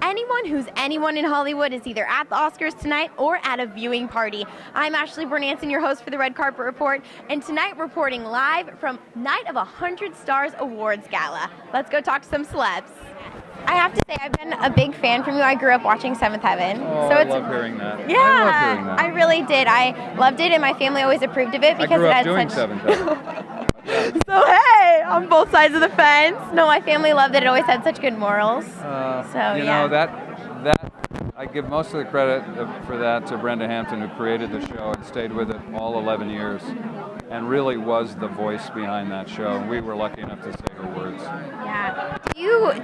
anyone who's anyone in Hollywood is either at the Oscars tonight or at a viewing party. I'm Ashley Bornancin, your host for the Red Carpet Report, and tonight reporting live from Night of 100 Stars Awards Gala. Let's go talk to some celebs. I have to say, I've been a big fan from you. I grew up watching Seventh Heaven. Oh, so I love hearing that. Yeah, I love hearing that. I really did. I loved it, and my family always approved of it because I grew it up had doing such... Seventh Heaven. So hey, on both sides of the fence. No, my family loved it. It always had such good morals. You know, that I give most of the credit for that to Brenda Hampton, who created the show and stayed with it all 11 years, and really was the voice behind that show. We were lucky enough to say her words. Yeah. Do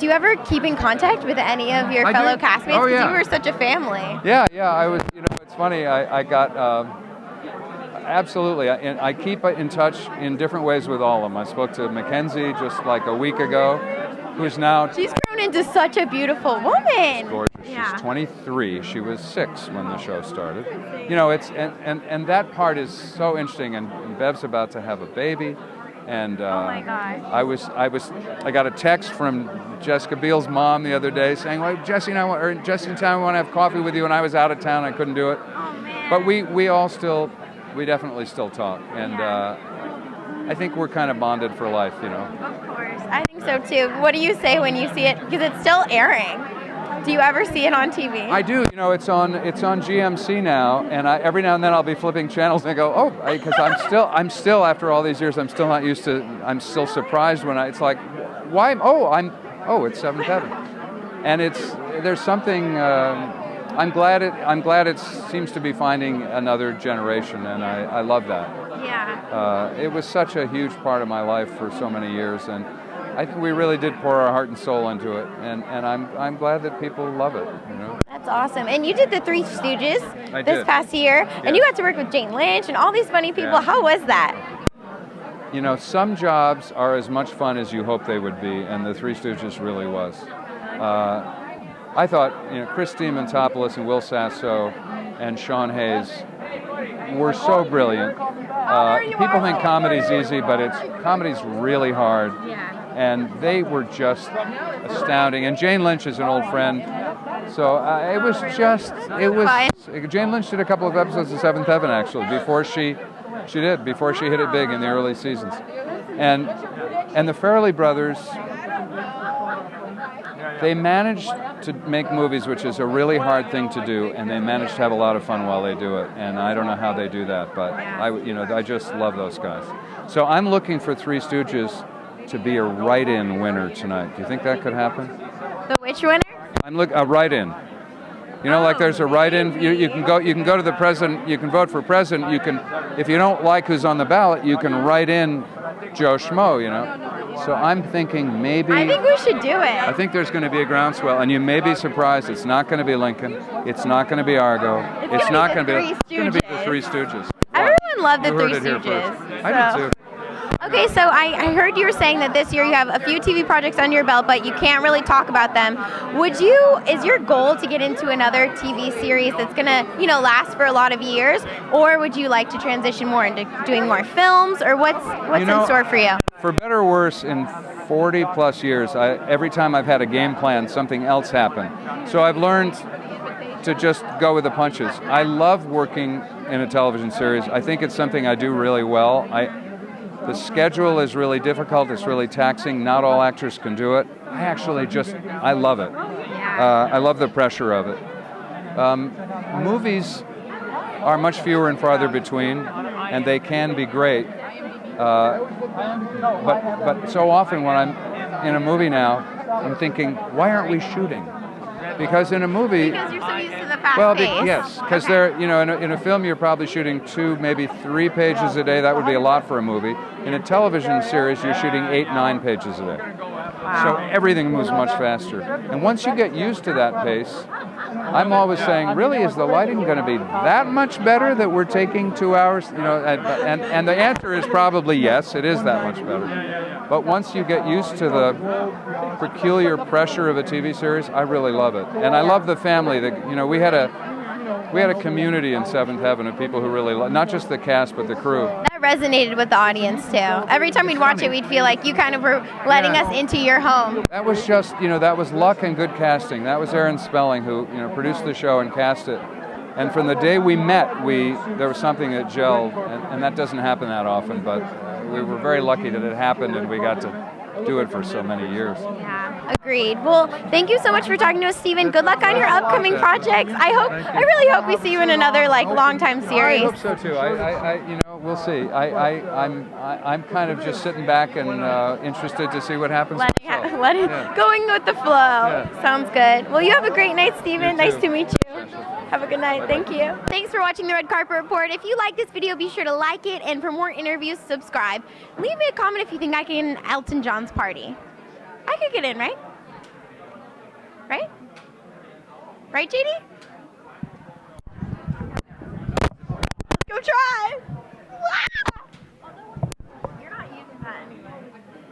you ever keep in contact with any of your fellow castmates? Oh, yeah. Because you were such a family. Yeah. I was. You know, it's funny. I got. Absolutely. I keep in touch in different ways with all of them. I spoke to Mackenzie just like a week ago, who's now... She's grown into such a beautiful woman. She's gorgeous. Yeah. She's 23. She was 6 when the show started. You know, it's and that part is so interesting. And Bev's about to have a baby. And oh my God. I got a text from Jessica Biel's mom the other day saying, "Well, Jesse and I want, or Jesse and Tom want to have coffee with you," and I was out of town. I couldn't do it. Oh man. But we definitely still talk, and I think we're kind of bonded for life, you know. Of course, I think so too. What do you say when you see it? Because it's still airing. Do you ever see it on TV? I do. You know, it's on GMC now, and every now and then I'll be flipping channels and I go, oh, because I'm still after all these years, I'm still not used to. I'm still surprised when it's like, why? It's Seventh Heaven, and there's something. I'm glad it seems to be finding another generation, and I love that. Yeah. It was such a huge part of my life for so many years, and I think we really did pour our heart and soul into it, and I'm glad that people love it. You know. That's awesome. And you did the Three Stooges this past year, Yes. and you got to work with Jane Lynch and all these funny people. Yeah. How was that? You know, some jobs are as much fun as you hope they would be, and the Three Stooges really was. I thought, you know, Chris Demontopoulos and Will Sasso and Sean Hayes were so brilliant. People think comedy's easy, but comedy's really hard. Yeah. And they were just astounding. And Jane Lynch is an old friend, so Jane Lynch did a couple of episodes of Seventh Heaven actually before she hit it big in the early seasons. And the Farrelly brothers, they managed to make movies, which is a really hard thing to do, and they managed to have a lot of fun while they do it. And I don't know how they do that, but I just love those guys. So I'm looking for Three Stooges to be a write-in winner tonight. Do you think that could happen? The which winner? A write-in. You know, like there's a write-in. You can go to the president. You can vote for president. You can, if you don't like who's on the ballot, you can write in Joe Schmo. You know. So I'm thinking maybe... I think we should do it. I think there's going to be a groundswell, and you may be surprised. It's not going to be Lincoln. It's not going to be Argo. It's not going to be... It's going to be the Three Stooges. Everyone loved the Three Stooges. Stooges. I did too. Okay, so I heard you were saying that this year you have a few TV projects under your belt, but you can't really talk about them. Is your goal to get into another TV series that's gonna, last for a lot of years, or would you like to transition more into doing more films, or what's in store for you? For better or worse, in 40 plus years, every time I've had a game plan, something else happened. So I've learned to just go with the punches. I love working in a television series. I think it's something I do really well. The schedule is really difficult. It's really taxing. Not all actors can do it. I love it. I love the pressure of it. Movies are much fewer and farther between, and they can be great. But so often when I'm in a movie now, I'm thinking, why aren't we shooting? Because in a movie... Because you're so used to the fast pace. Yes, because in a film you're probably shooting 2, maybe 3 pages a day. That would be a lot for a movie. In a television series, you're shooting 8, 9 pages a day. Wow. So everything moves much faster. And once you get used to that pace, I'm always saying, really, is the lighting going to be that much better that we're taking 2 hours? And the answer is probably yes, it is that much better. But once you get used to the peculiar pressure of a TV series, I really love it. And I love the family. We had we had a community in Seventh Heaven of people who really not just the cast but the crew. That resonated with the audience too. Every time we'd watch it, we'd feel like you kind of were letting us into your home. That was just, that was luck and good casting. That was Aaron Spelling who, produced the show and cast it. And from the day we met, there was something that gelled, and that doesn't happen that often, but we were very lucky that it happened and we got to do it for so many years. Yeah, agreed. Well, thank you so much for talking to us, Stephen. Good luck on your upcoming projects. I really hope we see you in another long-time series. I hope so too. We'll see. I'm kind of just sitting back and interested to see what happens. Going with the flow. Yeah. Sounds good. Well, you have a great night, Stephen. Nice to meet you. Have a good night. Thank you. Thanks for watching the Red Carpet Report. If you like this video, be sure to like it, and for more interviews, subscribe. Leave me a comment if you think I can get in Elton John's party. I could get in, right? Right? Right, JD? Go try!